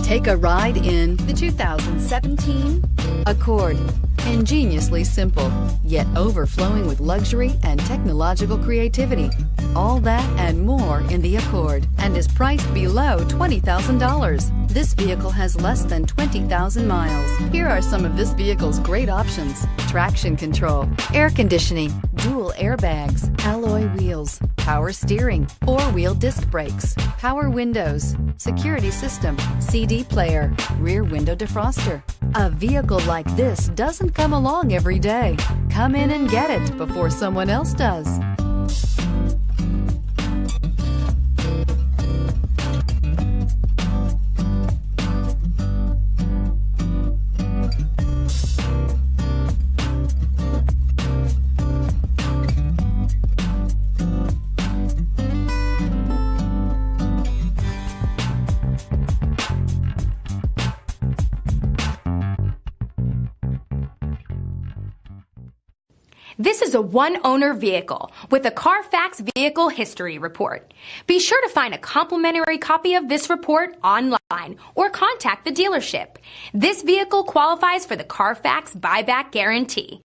Take a ride in the 2017 Accord. Ingeniously simple, yet overflowing with luxury and technological creativity. All that and more in the Accord, and is priced below $20,000. This vehicle has less than 20,000 miles. Here are some of this vehicle's great options: traction control, air conditioning, dual airbags, alloy wheels, power steering, four-wheel disc brakes, power windows, security system, CD player, rear window defroster. A vehicle like this doesn't come along every day. Come in and get it before someone else does. This is a one-owner vehicle with a Carfax Vehicle History Report. Be sure to find a complimentary copy of this report online or contact the dealership. This vehicle qualifies for the Carfax Buyback Guarantee.